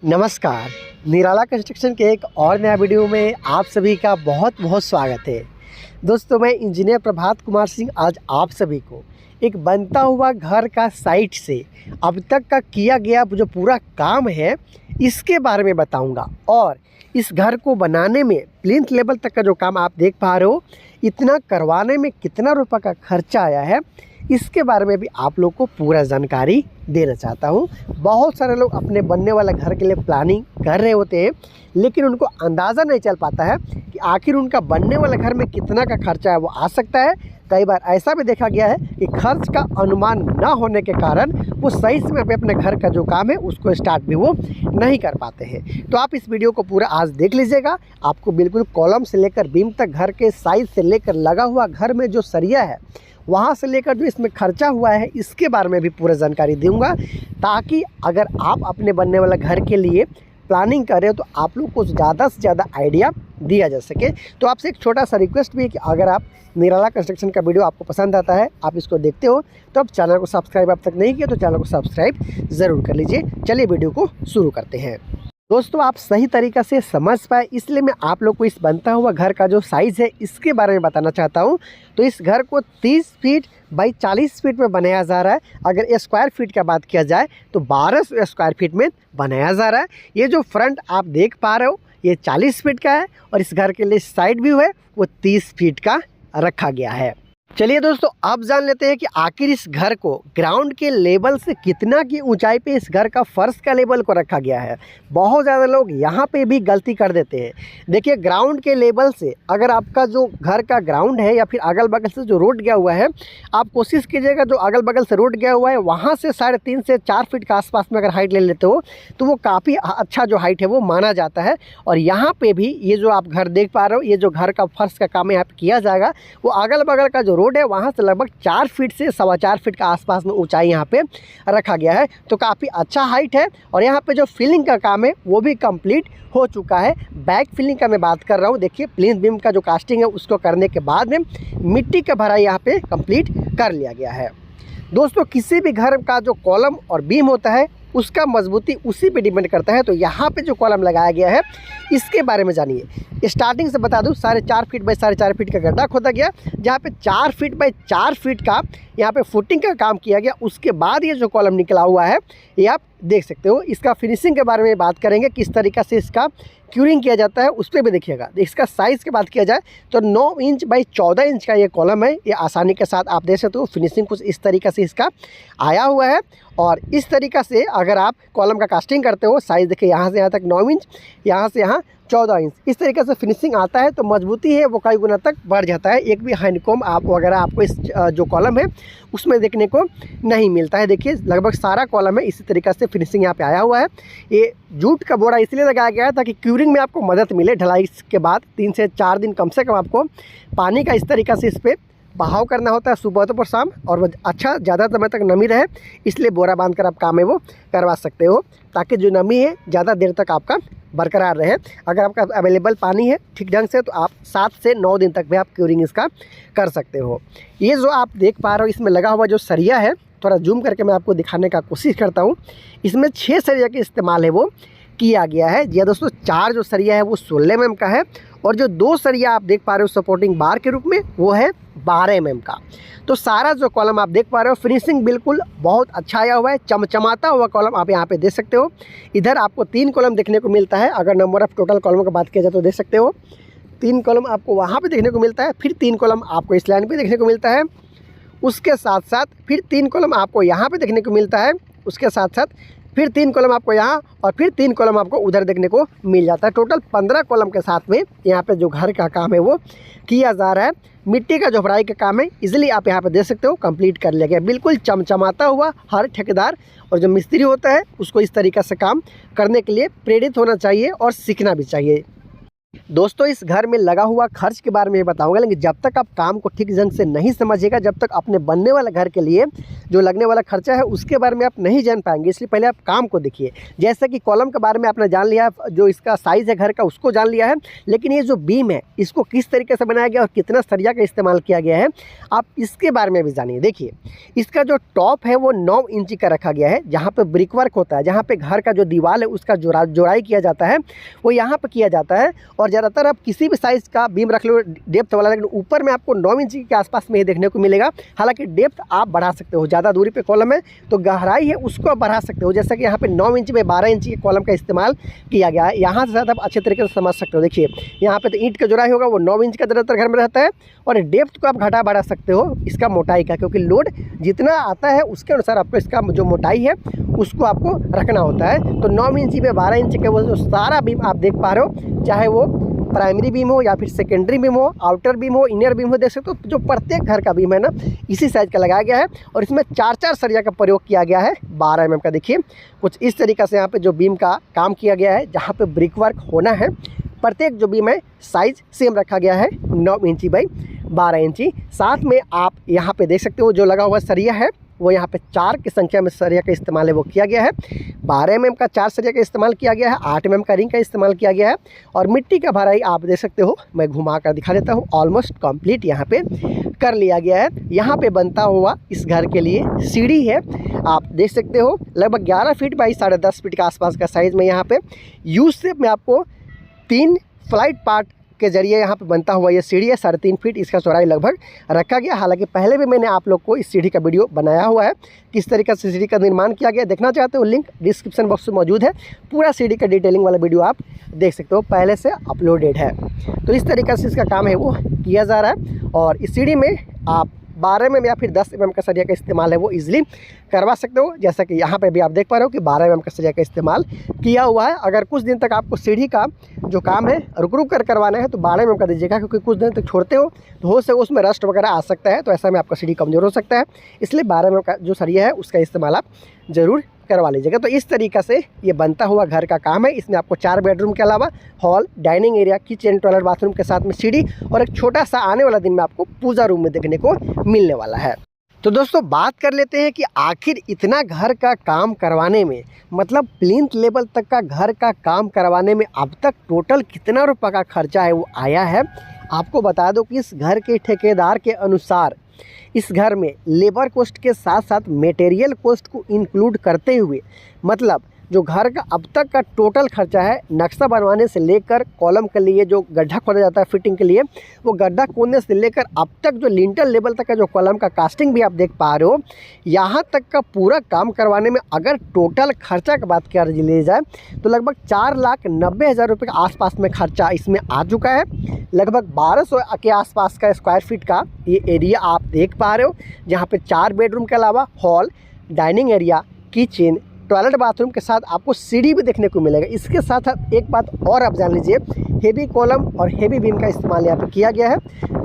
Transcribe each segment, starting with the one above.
नमस्कार। निराला कंस्ट्रक्शन के एक और नया वीडियो में आप सभी का बहुत बहुत स्वागत है। दोस्तों, मैं इंजीनियर प्रभात कुमार सिंह आज आप सभी को एक बनता हुआ घर का साइट से अब तक का किया गया जो पूरा काम है इसके बारे में बताऊंगा। और इस घर को बनाने में प्लिंथ लेवल तक का जो काम आप देख पा रहे हो, इतना करवाने में कितना रुपये का खर्चा आया है, इसके बारे में भी आप लोग को पूरा जानकारी देना चाहता हूँ। बहुत सारे लोग अपने बनने वाले घर के लिए प्लानिंग कर रहे होते हैं, लेकिन उनको अंदाज़ा नहीं चल पाता है कि आखिर उनका बनने वाले घर में कितना का खर्चा है वो आ सकता है। कई बार ऐसा भी देखा गया है कि खर्च का अनुमान ना होने के कारण वो सही समय पे अपने घर का जो काम है उसको स्टार्ट भी वो नहीं कर पाते हैं। तो आप इस वीडियो को पूरा आज देख लीजिएगा। आपको बिल्कुल कॉलम से लेकर बीम तक, घर के साइज से लेकर लगा हुआ घर में जो सरिया है वहाँ से लेकर जो इसमें खर्चा हुआ है इसके बारे में भी पूरा जानकारी दूंगा, ताकि अगर आप अपने बनने वाला घर के लिए प्लानिंग कर रहे हो तो आप लोग को ज़्यादा से ज़्यादा आइडिया दिया जा सके। तो आपसे एक छोटा सा रिक्वेस्ट भी है कि अगर आप निराला कंस्ट्रक्शन का वीडियो आपको पसंद आता है, आप इसको देखते हो, तो आप चैनल को सब्सक्राइब अब तक नहीं किया तो चैनल को सब्सक्राइब ज़रूर कर लीजिए। चलिए वीडियो को शुरू करते हैं। दोस्तों, आप सही तरीक़ा से समझ पाए इसलिए मैं आप लोग को इस बनता हुआ घर का जो साइज़ है इसके बारे में बताना चाहता हूँ। तो इस घर को 30 फीट बाई 40 फीट में बनाया जा रहा है। अगर स्क्वायर फीट का बात किया जाए तो 1200 स्क्वायर फीट में बनाया जा रहा है। ये जो फ्रंट आप देख पा रहे हो ये 40 फीट का है और इस घर के लिए साइड व्यू है वो 30 फीट का रखा गया है। चलिए दोस्तों, अब जान लेते हैं कि आखिर इस घर को ग्राउंड के लेवल से कितना की ऊंचाई पे इस घर का फर्श का लेवल को रखा गया है। बहुत ज़्यादा लोग यहाँ पे भी गलती कर देते हैं। देखिए, ग्राउंड के लेवल से अगर आपका जो घर का ग्राउंड है या फिर अगल बगल से जो रोड गया हुआ है, आप कोशिश कीजिएगा जो अगल बगल से रोड गया हुआ है वहाँ से 3.5 से 4 फीट के आसपास में अगर हाइट ले लेते हो तो वो काफ़ी अच्छा जो हाइट है वो माना जाता है। और यहाँ पर भी ये जो आप घर देख पा रहे हो, ये जो घर का फर्श का काम यहाँ पर किया जाएगा वो अगल बगल का जो रोड है वहाँ से लगभग 4 फीट से 4.25 फीट के आसपास में ऊंचाई यहाँ पे रखा गया है। तो काफ़ी अच्छा हाइट है। और यहाँ पे जो फिलिंग का काम है वो भी कंप्लीट हो चुका है। बैक फिलिंग का मैं बात कर रहा हूँ। देखिए, प्लिंथ बीम का जो कास्टिंग है उसको करने के बाद में मिट्टी का भराई यहाँ पे कंप्लीट कर लिया गया है। दोस्तों, किसी भी घर का जो कॉलम और बीम होता है उसका मजबूती उसी पे डिपेंड करता है। तो यहाँ पे जो कॉलम लगाया गया है इसके बारे में जानिए। स्टार्टिंग से बता दूँ, 4.5 फीट बाई 4.5 फीट का गड्ढा खोदा गया, जहाँ पे 4 फीट बाई 4 फीट का यहाँ पे फुटिंग का काम किया गया। उसके बाद ये जो कॉलम निकला हुआ है ये आप देख सकते हो। इसका फिनिशिंग के बारे में बात करेंगे, किस तरीक़ा से इसका क्यूरिंग किया जाता है उस पर भी देखिएगा। इसका साइज़ की बात किया जाए तो 9 इंच बाई 14 इंच का ये कॉलम है। ये आसानी के साथ आप देख सकते हो। फिनिशिंग कुछ इस तरीक़ा से इसका आया हुआ है। और इस तरीक़ा से अगर आप कॉलम का कास्टिंग करते हो, साइज़ देखिए यहाँ से यहाँ तक 9 इंच, यहाँ से यहाँ 14 इंच, इस तरीके से फिनिशिंग आता है तो मजबूती है वो कई गुना तक बढ़ जाता है। एक भी हैंडकॉम आप वगैरह आपको इस जो कॉलम है उसमें देखने को नहीं मिलता है। देखिए, लगभग सारा कॉलम है इसी तरीक़े से फिनिशिंग यहाँ पे आया हुआ है। ये जूट का बोरा इसलिए लगाया गया है ताकि क्यूरिंग में आपको मदद मिले। ढलाई के बाद 3 से 4 दिन कम से कम आपको पानी का इस तरीक़ा से इस पर बहाव करना होता है सुबह तो शाम, और वो अच्छा ज़्यादा समय तक नमी रहे, इसलिए बोरा बांधकर आप काम है वो करवा सकते हो, ताकि जो नमी है ज़्यादा देर तक आपका बरकरार रहे। अगर आपका अवेलेबल पानी है ठीक ढंग से तो आप 7 से 9 दिन तक भी आप क्यूरिंग इसका कर सकते हो। ये जो आप देख पा रहे हो इसमें लगा हुआ जो सरिया है, थोड़ा जूम करके मैं आपको दिखाने का कोशिश करता हूँ। इसमें 6 सरिया के इस्तेमाल है वो किया गया है। जी दोस्तों, 4 जो सरिया है वो 16 mm का है, और जो 2 सरिया आप देख पा रहे हो सपोर्टिंग बार के रूप में वो है 12 mm का। तो सारा जो कॉलम आप देख पा रहे हो फिनिशिंग बिल्कुल बहुत अच्छा आया हुआ है, चमचमाता हुआ कॉलम आप यहाँ पे देख सकते हो। इधर आपको 3 कॉलम देखने को मिलता है। अगर नंबर ऑफ टोटल कॉलम की बात किया जाए तो देख सकते हो 3 कॉलम आपको वहाँ पे देखने को मिलता है, फिर 3 कॉलम आपको इस लाइन पे देखने को मिलता है, उसके साथ साथ फिर 3 कॉलम आपको यहाँ पे देखने को मिलता है, उसके साथ साथ फिर 3 कॉलम आपको यहाँ, और फिर 3 कॉलम आपको उधर देखने को मिल जाता है। टोटल 15 कॉलम के साथ में यहाँ पे जो घर का काम है वो किया जा रहा है। मिट्टी का जो भराई का काम है इजीली आप यहाँ पे देख सकते हो कंप्लीट कर लिया गया। बिल्कुल चमचमाता हुआ। हर ठेकेदार और जो मिस्त्री होता है उसको इस तरीक़े से काम करने के लिए प्रेरित होना चाहिए और सीखना भी चाहिए। दोस्तों इस घर में लगा हुआ खर्च के बारे में बताऊंगा, लेकिन जब तक आप काम को ठीक ढंग से नहीं समझिएगा, जब तक अपने बनने वाले घर के लिए जो लगने वाला खर्चा है उसके बारे में आप नहीं जान पाएंगे। इसलिए पहले आप काम को देखिए। जैसे कि कॉलम के बारे में आपने जान लिया, जो इसका साइज़ है घर का उसको जान लिया है, लेकिन ये जो बीम है इसको किस तरीके से बनाया गया और कितना सरिया का इस्तेमाल किया गया है आप इसके बारे में भी जानिए। देखिए इसका जो टॉप है वो 9 इंची का रखा गया है। जहाँ पर ब्रिक वर्क होता है, जहाँ पर घर का जो दीवार है उसका जोड़ाई किया जाता है वो यहाँ पर किया जाता है। और ज़्यादातर आप किसी भी साइज़ का बीम रख लो डेप्थ वाला, लेकिन ऊपर में आपको 9 इंच के आसपास में ही देखने को मिलेगा। हालांकि डेप्थ आप बढ़ा सकते हो, ज़्यादा दूरी पे कॉलम है तो गहराई है उसको आप बढ़ा सकते हो। जैसा कि यहाँ पे 9 इंच में 12 इंच के कॉलम का इस्तेमाल किया गया है। यहाँ से ज़्यादा आप अच्छे तरीके से समझ सकते हो। देखिए यहाँ पे तो ईंट का जोड़ाई होगा वो 9 इंच का ज़्यादातर घर में रहता है, और डेप्थ को आप घटा बढ़ा सकते हो इसका मोटाई का, क्योंकि लोड जितना आता है उसके अनुसार आपको इसका जो मोटाई है उसको आपको रखना होता है। तो 9 इंची पे 12 इंच के वो जो सारा बीम आप देख पा रहे हो, चाहे वो प्राइमरी बीम हो या फिर सेकेंडरी बीम हो, आउटर बीम हो, इनर बीम हो, देख सकते हो जो प्रत्येक घर का बीम है ना इसी साइज़ का लगाया गया है। और इसमें 4-4 सरिया का प्रयोग किया गया है 12 mm का। देखिए कुछ इस तरीक़े से यहाँ पे जो बीम का काम किया गया है, जहाँ पे ब्रिक वर्क होना है प्रत्येक जो बीम है साइज़ सेम रखा गया है 9 इंची बाई 12 इंची। साथ में आप यहाँ पे देख सकते हो जो लगा हुआ सरिया है वो यहाँ पे 4 की संख्या में सरिया का इस्तेमाल है वो किया गया है। 12 mm का 4 सरिया का इस्तेमाल किया गया है, 8 mm का रिंग का इस्तेमाल किया गया है। और मिट्टी का भराई आप देख सकते हो, मैं घुमा कर दिखा देता हूँ, ऑलमोस्ट कंप्लीट यहाँ पे कर लिया गया है। यहाँ पे बनता हुआ इस घर के लिए सीढ़ी है, आप देख सकते हो लगभग 11 फीट बाई 10.5 फीट के आसपास का साइज़ में यहाँ पे यू शेप में आपको 3 फ्लाइट पार्ट के जरिए यहाँ पे बनता हुआ ये सीढ़ी है। 3.5 फीट इसका चौड़ाई लगभग रखा गया। हालांकि पहले भी मैंने आप लोग को इस सीढ़ी का वीडियो बनाया हुआ है, किस तरीके से सीढ़ी का निर्माण किया गया। देखना चाहते हो लिंक डिस्क्रिप्शन बॉक्स में मौजूद है, पूरा सीढ़ी का डिटेलिंग वाला वीडियो आप देख सकते हो, पहले से अपलोडेड है। तो इस तरीके से इसका काम है वो किया जा रहा है। और इस सीढ़ी में आप 12 mm या फिर 10 mm का सरिया का इस्तेमाल है वो इजीली करवा सकते हो। जैसा कि यहाँ पे भी आप देख पा रहे हो कि 12 mm का सरिया का इस्तेमाल किया हुआ है। अगर कुछ दिन तक आपको सीढ़ी का जो काम है रुक कर करवाना है तो 12 mm का दीजिएगा, क्योंकि कुछ दिन तक छोड़ते हो तो हो से उसमें रस्ट वगैरह आ सकता है, तो ऐसा में आपका सीढ़ी कमज़ोर हो सकता है। इसलिए 12 mm का जो सरिया है उसका इस्तेमाल आप ज़रूर करवा लीजिएगा। तो इस तरीक़े से ये बनता हुआ घर का काम है। इसमें आपको 4 बेडरूम के अलावा hall, dining area, kitchen, toilet, bathroom के साथ में सीढ़ी और एक छोटा सा आने वाला दिन में आपको पूजा रूम में देखने को मिलने वाला है। तो दोस्तों बात कर लेते हैं कि आखिर इतना घर का काम करवाने में, मतलब प्लिंथ लेवल तक का घर का काम करवाने में अब तक टोटल कितना रुपये का खर्चा है वो आया है। आपको बता दो कि इस घर के ठेकेदार के अनुसार इस घर में लेबर कॉस्ट के साथ साथ मटेरियल कॉस्ट को इंक्लूड करते हुए, मतलब जो घर का अब तक का टोटल खर्चा है नक्शा बनवाने से लेकर कॉलम के लिए जो गड्ढा खोदा जाता है फिटिंग के लिए, वो गड्ढा खोदने से लेकर अब तक जो लिंटल लेवल तक का जो कॉलम का कास्टिंग भी आप देख पा रहे हो, यहाँ तक का पूरा काम करवाने में अगर टोटल खर्चा की बात कर ली जाए तो लगभग 4,90,000 रुपये के आसपास में खर्चा इसमें आ चुका है। लगभग 1200 के आसपास का स्क्वायर फीट का ये एरिया आप देख पा रहे हो, जहाँ पे 4 बेडरूम के अलावा hall, dining area, kitchen, toilet, bathroom के साथ आपको सीढ़ी भी देखने को मिलेगा। इसके साथ साथ एक बात और आप जान लीजिए, हेवी कॉलम और हेवी बीम का इस्तेमाल यहाँ पे किया गया है।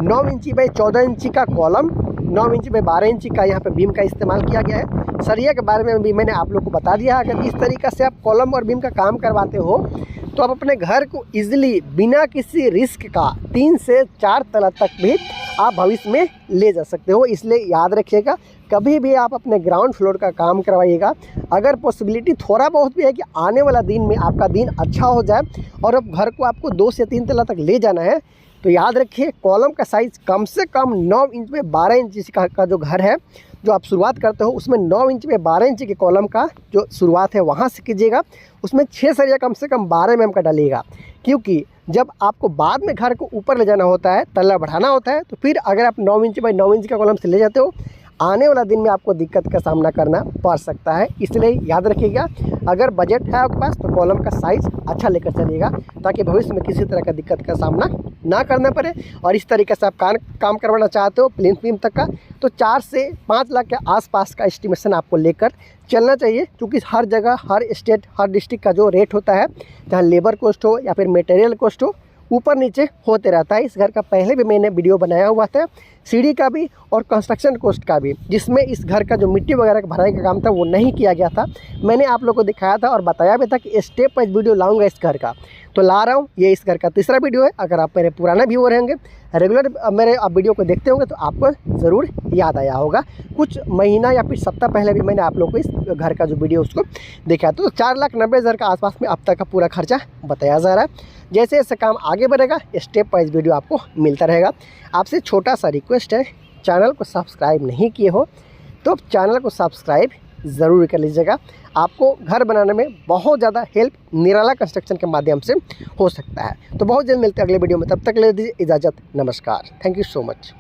9 इंची बाई 14 इंची का कॉलम, 9 इंची बाई 12 इंची का यहाँ पे बीम का इस्तेमाल किया गया है। सरिया के बारे में भी मैंने आप लोग को बता दिया। अगर इस तरीक़े से आप कॉलम और बीम का काम करवाते हो तो आप अपने घर को ईजिली बिना किसी रिस्क का 3 से 4 तला तक भी आप भविष्य में ले जा सकते हो। इसलिए याद रखिएगा, कभी भी आप अपने ग्राउंड फ्लोर का काम करवाइएगा, अगर पॉसिबिलिटी थोड़ा बहुत भी है कि आने वाला दिन में आपका दिन अच्छा हो जाए और अब घर को आपको 2 से 3 तला तक ले जाना है, तो याद रखिए कॉलम का साइज़ कम से कम 9 इंच में 12 इंच का जो घर है जो आप शुरुआत करते हो उसमें 9 इंच में 12 इंच के कॉलम का जो शुरुआत है वहाँ से कीजिएगा। उसमें 6 सरिया कम से कम 12 mm का डालिएगा, क्योंकि जब आपको बाद में घर को ऊपर ले जाना होता है, तल्ला बढ़ाना होता है, तो फिर अगर आप 9 इंच बाई 9 इंच का कॉलम से ले जाते हो, आने वाला दिन में आपको दिक्कत का सामना करना पड़ सकता है। इसलिए याद रखिएगा, अगर बजट है आपके पास तो कॉलम का साइज़ अच्छा लेकर चलिएगा, ताकि भविष्य में किसी तरह का दिक्कत का सामना ना करना पड़े। और इस तरीके से आप काम करवाना चाहते हो प्लिंथ बीम तक का, तो 4 से 5 लाख के आसपास का एस्टिमेशन आपको लेकर चलना चाहिए, क्योंकि हर जगह, हर स्टेट, हर डिस्ट्रिक्ट का जो रेट होता है, चाहे लेबर कॉस्ट हो या फिर मटेरियल कॉस्ट हो, ऊपर नीचे होते रहता है। इस घर का पहले भी मैंने वीडियो बनाया हुआ था, सीढ़ी का भी और कंस्ट्रक्शन कॉस्ट का भी, जिसमें इस घर का जो मिट्टी वगैरह का भराई का काम था वो नहीं किया गया था। मैंने आप लोग को दिखाया था और बताया भी था कि स्टेप वाइज वीडियो लाऊंगा इस घर का, तो ला रहा हूँ। ये इस घर का तीसरा वीडियो है। अगर आप मेरे पुराना व्यूअर होंगे, रेगुलर मेरे आप वीडियो को देखते होंगे, तो आपको ज़रूर याद आया होगा। कुछ महीना या फिर सप्ताह पहले भी मैंने आप लोग को इस घर का जो वीडियो उसको देखा, तो 4,90,000 के आसपास में अब तक का पूरा खर्चा बताया जा रहा है। जैसे जैसे काम आगे बढ़ेगा स्टेप वाइज वीडियो आपको मिलता रहेगा। आपसे छोटा सा रिक्वेस्ट है, चैनल को सब्सक्राइब नहीं किए हो तो चैनल को सब्सक्राइब ज़रूर कर लीजिएगा। आपको घर बनाने में बहुत ज़्यादा हेल्प निराला कंस्ट्रक्शन के माध्यम से हो सकता है। तो बहुत जल्द मिलते हैं अगले वीडियो में, तब तक ले दीजिए इजाज़त। नमस्कार, थैंक यू सो मच।